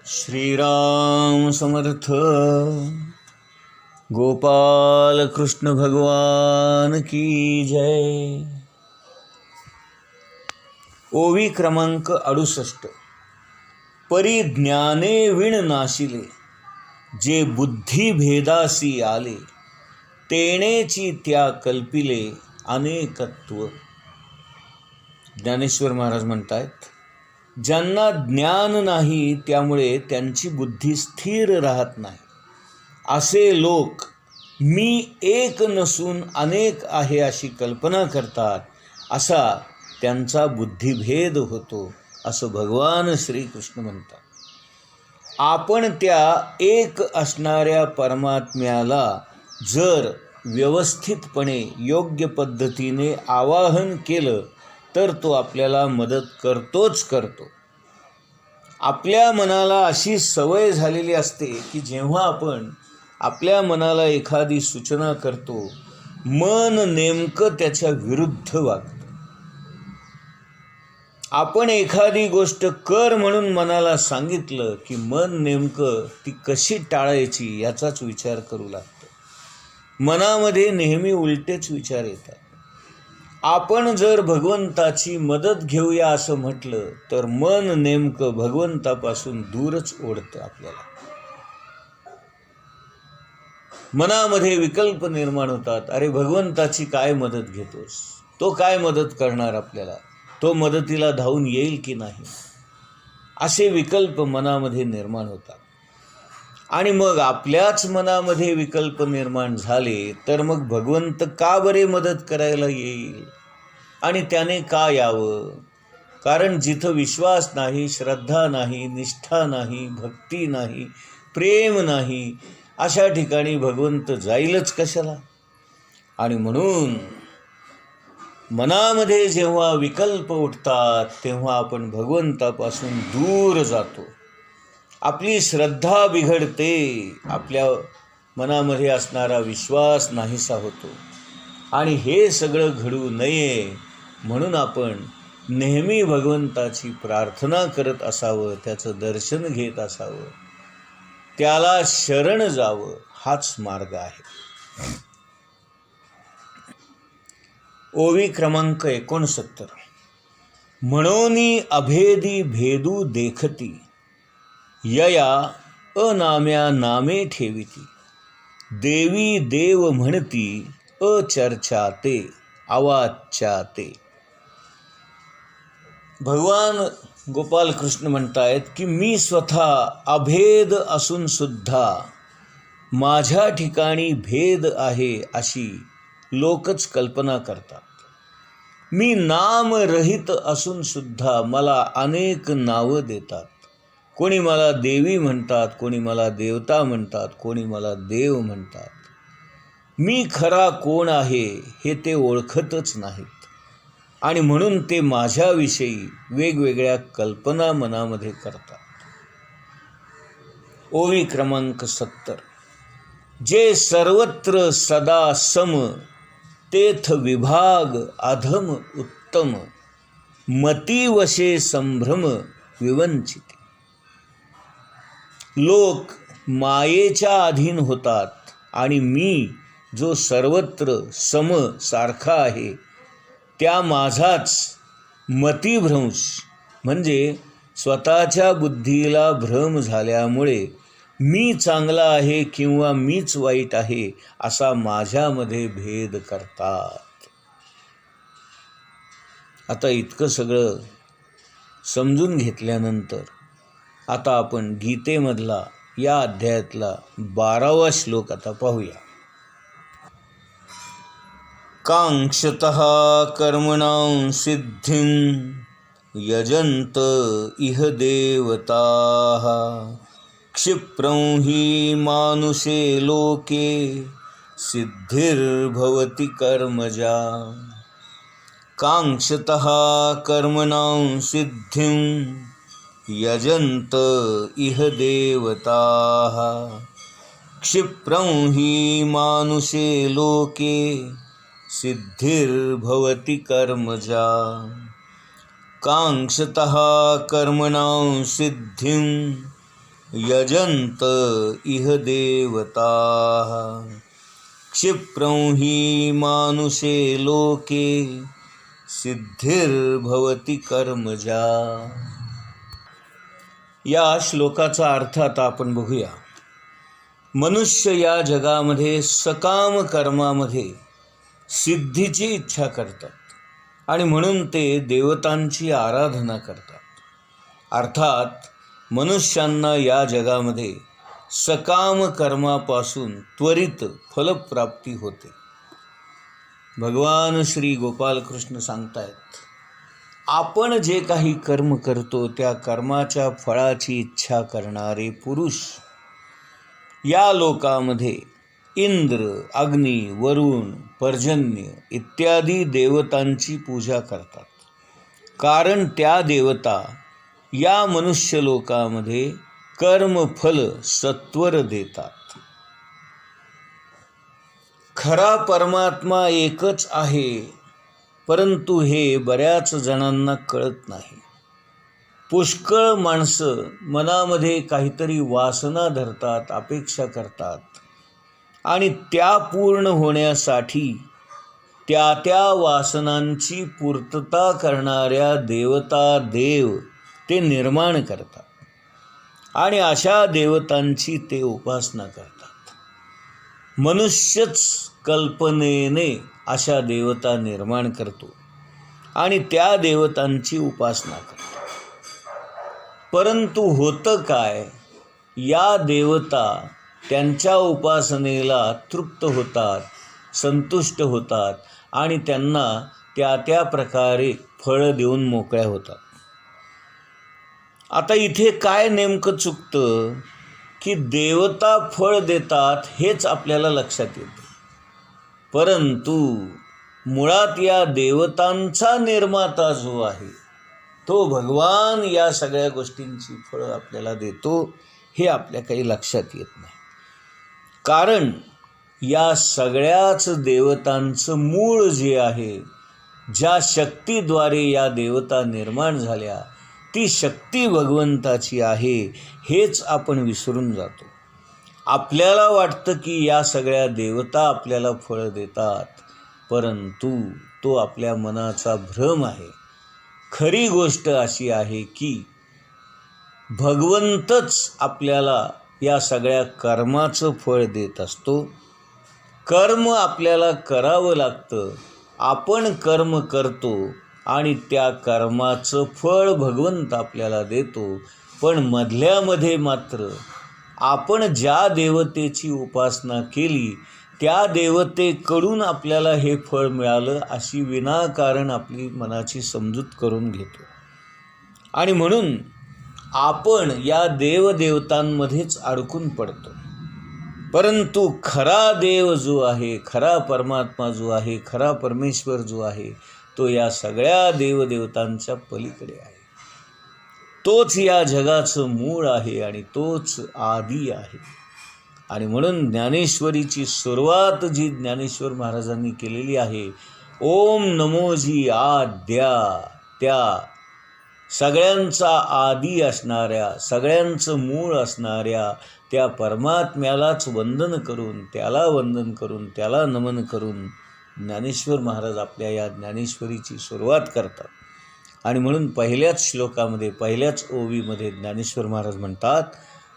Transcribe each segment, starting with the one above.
श्रीराम समर्थ. गोपाल कृष्ण भगवान की जय. ओवी क्रमांक 68. परिज्ञाने विण नाशिले, जे बुद्धी भेदासी आले, तेणेची त्या कल्पिले अनेकत्व. ज्ञानेश्वर महाराज म्हणतायत, ज्यांना ज्ञान नाही त्यामुळे त्यांची बुद्धी स्थिर राहत नाही, असे लोक मी एक नसून अनेक आहे अशी कल्पना करतात. असा त्यांचा बुद्धिभेद होतो, असं भगवान श्रीकृष्ण म्हणतात. आपण त्या एक असणाऱ्या परमात्म्याला जर व्यवस्थितपणे योग्य पद्धतीने आवाहन केलं तर तो आपल्याला मदत करतोच करतो. आपल्या मनाला अशी सवय झालेली असते की जेव्हा आपण आपल्या मनाला एखादी सूचना करतो, मन नेमकं त्याच्या विरुद्ध वागतं. आपण एखादी गोष्ट कर म्हणून मनाला सांगितलं की मन नेमकं ती कशी टाळायची याचाच विचार करू लागतं. मनामध्ये नेहमी उलटेच विचार येतात. आपण जर भगवंताची मदत घेऊया असं म्हटलं तर मन नेमकं भगवंतापासून दूरच ओढतं आपल्याला. मनामध्ये विकल्प निर्माण होतात. अरे भगवंताची काय मदत घेतोस, तो काय मदत करणार आपल्याला, तो मदतीला धावून येईल की नाही, असे विकल्प मनामध्ये निर्माण होतात. आणि मग आपल्याच मनामध्ये विकल्प निर्माण झाले तर मग भगवंत का बरे मदत करायला येईल आणि त्याने का यावं? कारण जिथं विश्वास नाही, श्रद्धा नाही, निष्ठा नाही, भक्ती नाही, प्रेम नाही, अशा ठिकाणी भगवंत जाईलच कशाला? आणि म्हणून मनामध्ये जेव्हा विकल्प उठतात तेव्हा आपण भगवंतापासून दूर जातो. आपली श्रद्धा बिघडते, आपल्या मनामध्ये असणारा विश्वास नाहीसा होतो. आणि हे सगळं घडू नये म्हणून आपण नेहमी भगवंताची प्रार्थना करत असावं, त्याचं दर्शन घेत असावं, त्याला शरण जावं, हाच मार्ग आहे. ओवी क्रमांक 69. म्हणोनी अभेदी भेदू देखती, यया अनाम्या नामे ठेविती, देवी देव म्हणती अचर्चाते अवाच्याते. भगवान गोपाल कृष्ण म्हणतायत की मी स्वतः अभेद असून सुद्धा माझ्या ठिकाणी भेद आहे अशी लोकच कल्पना करतात. मी नामरहित असून सुद्धा मला अनेक नावं देतात. कोणी मला देवी म्हणतात, कोणी मला देवता म्हणतात, कोणी मला देव म्हणतात. मी खरा कोण आहे हे ते ओळखतच नाहीत आणि म्हणून ते माझ्याविषयी वेगवेगळ्या कल्पना मनामध्ये करतात. ओवी क्रमांक 70. जे सर्वत्र सदा सम, तेथ विभाग अधम उत्तम, मतीवशे संभ्रम विवंचिते. लोक मायेच्या अधीन होतात आणि मी जो सर्वत्र सम सारखा आहे त्या माझाच मतिभ्रंश म्हणजे स्वतःच्या बुद्धीला भ्रम झाल्यामुळे मी चांगला आहे किंवा मीच वाईट आहे असा माझ्यामध्ये भेद करतात. आता इतकं सगळं समजून घेतल्यानंतर आता आपण गीतेमधला या अध्यायातला 12वा श्लोक आता पाहूया. कांक्षतः कर्मणां सिद्धिं यजन्त इह देवताः, क्षिप्रं हि मानुषे लोके सिद्धिर्भवति कर्मजा. कांक्षतः कर्मणां सिद्धिं यजन्त इह देवताः, क्षिप्रं हि मानुषे लोके सिद्धिर्भवति कर्मजा. कांक्षतः कर्मणां सिद्धिं यजन्त इह देवताः क्षिप्रं हि मानुषे लोके सिद्धिर्भवति कर्मजा. या श्लोकाचा अर्थ आता आपण बघूया. मनुष्य या जगामध्ये सकाम कर्मामध्ये सिद्धीची इच्छा करतात आणि म्हणून ते देवतांची आराधना करतात. अर्थात मनुष्यांना या जगामध्ये सकाम कर्मापासून त्वरित फलप्राप्ती होते. भगवान श्री गोपालकृष्ण सांगतायत, आपण जे काही कर्म करतो त्या कर्माच्या फळाची इच्छा करणारे पुरुष या लोकामध्ये इंद्र, अग्नी, वरुण, पर्जन्य इत्यादी देवतांची पूजा करतात. कारण त्या देवता या मनुष्य लोकामध्ये कर्मफल सत्वर देतात. खरा परमात्मा एकच आहे, परंतु हे बऱ्याच जणांना कळत नाही. पुष्कळ माणसं मनामध्ये काहीतरी वासना धरतात, अपेक्षा करतात आणि त्या पूर्ण होण्यासाठी त्या वासनांची पूर्तता करणाऱ्या देवता देव ते निर्माण करतात आणि अशा देवतांची ते उपासना करतात. मनुष्यच कल्पनेने अशा देवता निर्माण करतो आणि त्या देवतांची उपासना करतो. परंतु होतं काय, या देवता त्यांच्या उपासनेला तृप्त होतात, संतुष्ट होतात आणि त्यांना त्या प्रकारे फळ देऊन मोकळ्या होतात. आता इथे काय नेमकं चुकतं की देवता फळ देतात हेच आपल्याला लक्षात येतं, परंतु मुळात या देवतांचा निर्माता जो आहे तो भगवान या सगळ्या गोष्टींची फळं आपल्याला देतो हे आपल्या काही लक्षात येत नाही. कारण या सगळ्याच देवतांचं मूळ जे आहे, ज्या शक्तीद्वारे या देवता निर्माण झाल्या ती शक्ती भगवंताची आहे हेच आपण विसरून जातो. आपल्याला वाटतं की या सगळ्या देवता आपल्याला फळ देतात, परंतु तो आपल्या मनाचा भ्रम आहे. खरी गोष्ट अशी आहे की भगवंतच आपल्याला या सगळ्या कर्माचं फळ देत असतो. कर्म आपल्याला करावं लागतं, आपण कर्म करतो आणि त्या कर्माचं फळ भगवंत आपल्याला देतो. पण मधल्यामध्ये मात्र आपण ज्या देवतेची उपासना केली त्या देवतेकडून आपल्याला हे फळ मिळालं अशी विनाकारण आपली मनाची समजूत करून घेतो आणि म्हणून आपण या देवदेवतांमध्येच अडकून पडतो. परंतु खरा देव जो आहे, खरा परमात्मा जो आहे, खरा परमेश्वर जो आहे तो या सगळ्या देवदेवतांच्या पलीकडे आहे. तोच या जगाचं मूळ आहे आणि तोच आदी आहे. आणि म्हणून ज्ञानेश्वरीची सुरुवात जी ज्ञानेश्वर महाराजांनी केलेली आहे, ओम नमोजी आद्या, त्या सगळ्यांचा आदी असणाऱ्या, सगळ्यांचं मूळ असणाऱ्या त्या परमात्म्यालाच वंदन करून, त्याला वंदन करून, त्याला नमन करून ज्ञानेश्वर महाराज आपल्या या ज्ञानेश्वरीची सुरुवात करतात. आणि म्हणून पहिल्याच श्लोकामध्ये, पहिल्याच ओवीमध्ये ज्ञानेश्वर महाराज म्हणतात,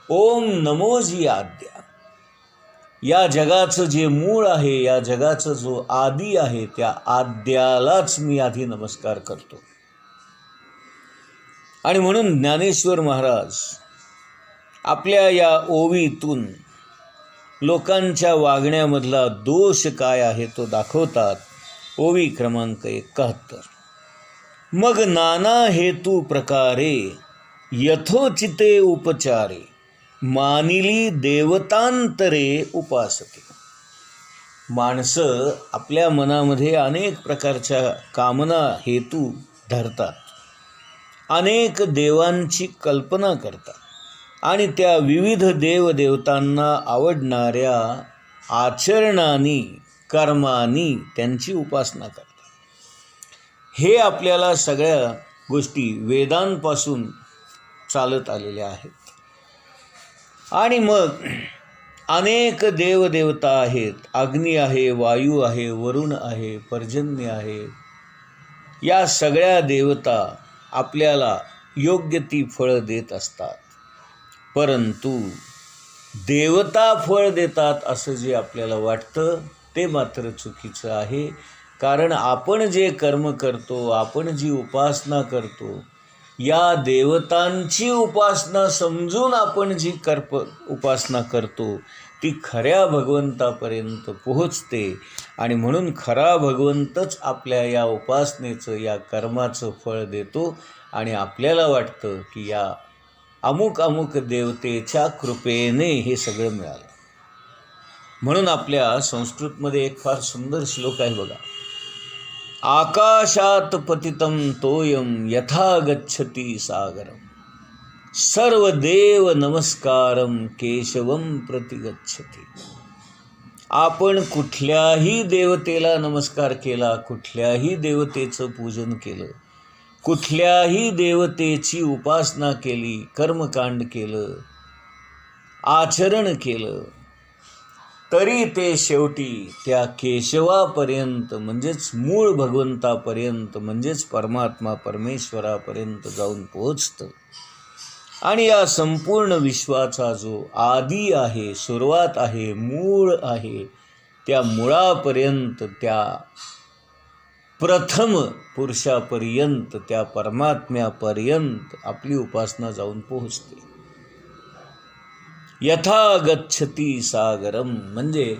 ओम नमोजी आद्या. या जगाचं जे मूळ आहे, या जगाचं जो आदी आहे, त्या आद्यालाच मी आधी नमस्कार करतो. आणि म्हणून ज्ञानेश्वर महाराज आपल्या या ओवीतून लोकांच्या वागण्यामधला दोष काय आहे तो दाखवतात. ओवी क्रमांक 71. मग नाना हेतू प्रकारे यथोचिते उपचारे मानिली देवतांतरे उपासते. माणसं आपल्या मनामध्ये अनेक प्रकारच्या कामना हेतू धरतात, अनेक देवांची कल्पना करतात आणि त्या विविध देवदेवतांना आवडणाऱ्या आचरणांनी, कर्मांनी त्यांची उपासना करतात. हे आपल्याला सगळ्या गोष्टी वेदांपासून चालत आलेल्या आहेत. आणि मग अनेक देवदेवता आहेत. अग्नी आहे, वायू आहे, वरुण आहे, पर्जन्य आहे. या सगळ्या देवता आपल्याला योग्य ती फळं देत असतात. परंतु देवता फळ देतात असं जे आपल्याला वाटतं ते मात्र चुकीचं आहे. कारण आपण जे कर्म करतो, आपण जी उपासना करतो, या देवतांची उपासना समजून आपण जी उपासना करतो ती खऱ्या भगवंतापर्यंत पोहोचते. आणि म्हणून खरा भगवंतच आपल्या या उपासनेचं, या कर्माचं फळ देतो. आणि आपल्याला वाटतं की या अमुक अमुक देवतेच्या कृपेने हे सगळं मिळालं. म्हणून आपल्या संस्कृतमध्ये एक फार सुंदर श्लोक आहे बघा. आकाशात पतितं तोयम यथा गच्छति सागरम सर्व देव नमस्कारम केशवम प्रति गच्छति. आपण कुठल्याही देवतेला नमस्कार केला, कुठल्याही देवतेचं पूजन केलं, कुठल्याही देवतेची उपासना केली, कर्मकांड केलं, आचरण केलं, तरी ते शेवटी त्या केशवापर्यंत म्हणजेच मूळ भगवंतापर्यंत म्हणजेच परमात्मा परमेश्वरापर्यंत जाऊन पोहोचतं. आणि या संपूर्ण विश्वाचा जो आदी आहे, सुरुवात आहे, मूळ आहे, त्या मुळापर्यंत, त्या प्रथम पुरुषापर्यंत, त्या परमात्म्यापर्यंत आपली उपासना जाऊन पोहोचते. यथा गच्छति सागरम म्हणजे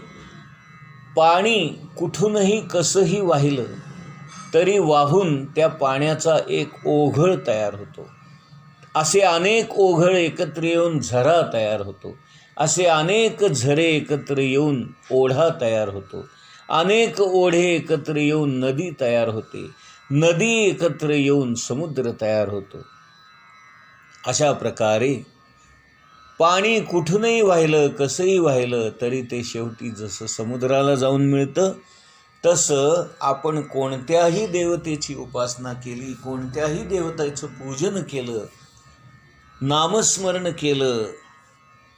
पाणी कुठूनही कसंही वाहिलं तरी वाहून त्या पाण्याचा एक ओघळ तयार होतो. असे अनेक ओघळ एकत्र येऊन झरा तयार होतो. असे अनेक झरे एकत्र येऊन ओढा तयार होतो. अनेक ओढे एकत्र येऊन नदी तयार होते. नदी एकत्र येऊन समुद्र तयार होतो. अशा प्रकारे पाणी कुठूनही वाहिलं, कसंही वाहिलं तरी ते शेवटी जसं समुद्राला जाऊन मिळतं, तसं आपण कोणत्याही देवतेची उपासना केली, कोणत्याही देवतेचं पूजन केलं, नामस्मरण केलं,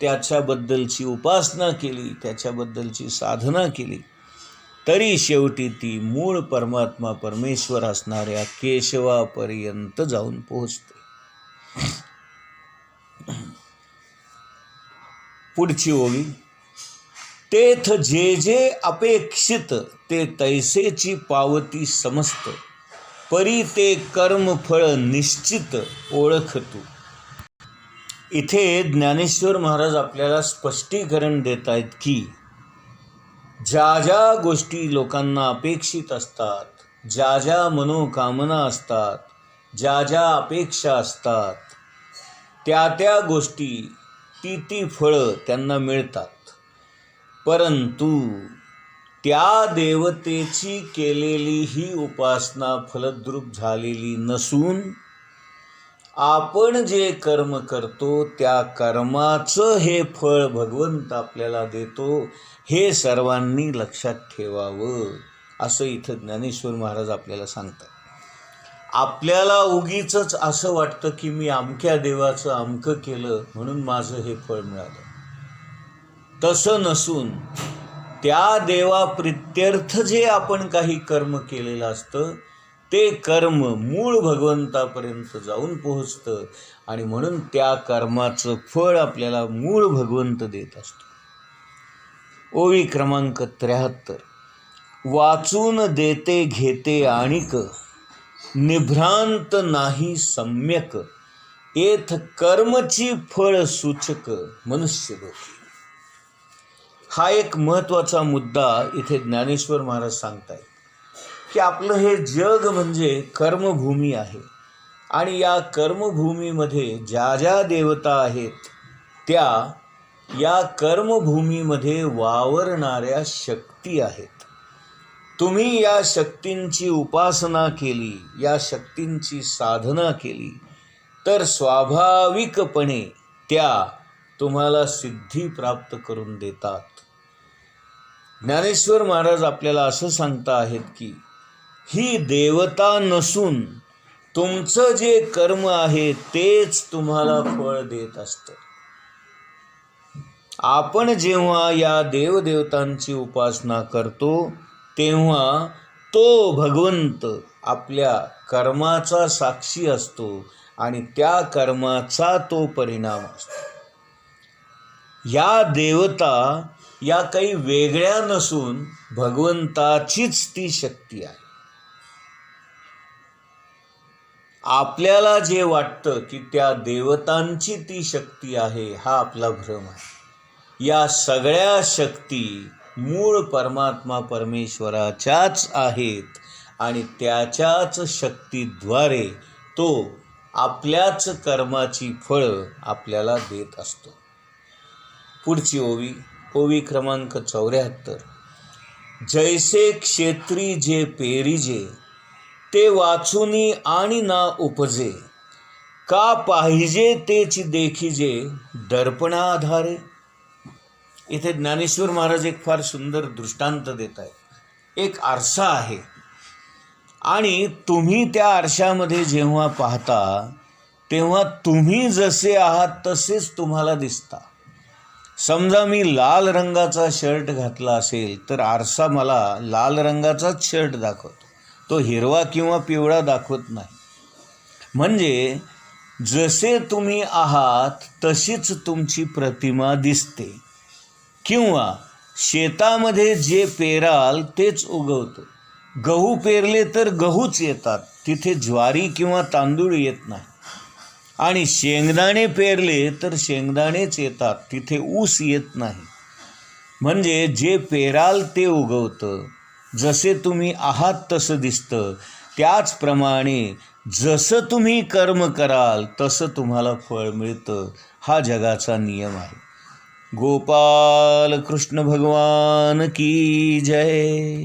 त्याच्याबद्दलची उपासना केली, त्याच्याबद्दलची साधना केली, तरी शेवटी ती मूळ परमात्मा परमेश्वर असणाऱ्या केशवापर्यंत जाऊन पोहोचते. पुढची ओवी. तेथ जे जे अपेक्षित ते तैसेची पावती समस्त, परी ते कर्मफळ निश्चित ओळखतू. इथे ज्ञानेश्वर महाराज आपल्याला स्पष्टीकरण देत आहेत की ज्या ज्या गोष्टी लोकांना अपेक्षित असतात, ज्या ज्या मनोकामना असतात, ज्या ज्या अपेक्षा असतात, त्या त्या गोष्टी, ती फळं त्यांना मिळतात. परंतु त्या देवतेची केलेली ही उपासना फलद्रूप झालेली नसून आपण जे कर्म करतो त्या कर्माचं हे फळ भगवंत आपल्याला देतो, हे सर्वांनी लक्षात ठेवावं, असं इथं ज्ञानेश्वर महाराज आपल्याला सांगतात. आपल्याला उगीचच असं वाटतं की मी अमक्या देवाचं अमकं केलं म्हणून माझं हे फळ मिळालं. तसं नसून त्या देवाप्रित्यर्थ जे आपण काही कर्म केलेलं असतं ते कर्म मूळ भगवंतापर्यंत जाऊन पोहोचतं. आणि म्हणून त्या कर्माचं फळ आपल्याला मूळ भगवंत देत असतो. ओवी क्रमांक 73. वाचून देते घेते आणिक, निभ्रांत नाही सम्यक, एथ कर्मची फळ सूचक मनुष्य लोकी. हा एक महत्त्वाचा मुद्दा इथे ज्ञानेश्वर महाराज सांगतायत की आपलं हे जग म्हणजे कर्मभूमी आहे. आणि या कर्मभूमीमध्ये ज्या ज्या देवता आहेत त्या या कर्मभूमीमध्ये वावरणाऱ्या शक्ती आहेत. तुम्ही या शक्तींची उपासना केली, या शक्तींची साधना केली तर स्वाभाविकपणे त्या तुम्हाला सिद्धी प्राप्त करून देतात. ज्ञानेश्वर महाराज आपल्याला असं सांगता आहेत की ही देवता नसून तुमचं जे कर्म आहे तेच तुम्हाला फळ देत असतं. आपण जेव्हा या देवदेवतांची उपासना करतो तेव्हा तो भगवंत आपल्या कर्माचा साक्षी असतो आणि त्या कर्माचा तो परिणाम असतो. या देवता या काही वेगळ्या नसून भगवंताचीच ती शक्ती आहे. आपल्याला जे वाटतं की त्या देवतांची ती शक्ती आहे हा आपला भ्रम आहे. या सगळ्या शक्ती मूळ परमात्मा परमेश्वराच्याच आहेत आणि त्याच्याच शक्तीद्वारे तो आपल्याच कर्माची फळं आपल्याला देत असतो. पुढची ओवी क्रमांक 74. जैसे क्षेत्री जे पेरिजे ते वाचुनी आणि ना उपजे, का पाहिजे तेच देखिजे दर्पणाधारे. इथे ज्ञानेश्वर महाराज एक फार सुंदर दृष्टांत देत आहेत. एक आरसा आहे आणि तुम्ही त्या आरशामध्ये जेव्हा पाहता तेव्हा तुम्ही जसे आहात तसेच तुम्हाला दिसता. समजा मी लाल रंगाचा शर्ट घातला असेल तर आरसा मला लाल रंगाचाच शर्ट दाखवतो, तो हिरवा किंवा पिवळा दाखवत नाही. म्हणजे जसे तुम्ही आहात तशीच तुमची प्रतिमा दिसते. किंवा शेतामध्ये जे पेराल तेच उगवतं. गहू पेरले तर गहूच येतात, तिथे ज्वारी किंवा तांदूळ येत नाही. आणि शेंगदाणे पेरले तर शेंगदाणेच येतात, तिथे ऊस येत नाही. म्हणजे जे पेराल ते उगवतं. जसे तुम्ही आहात तसं दिसतं. त्याचप्रमाणे जसं तुम्ही कर्म कराल तसं तुम्हाला फळ मिळतं. हा जगाचा नियम आहे. गोपाल कृष्ण भगवान की जय.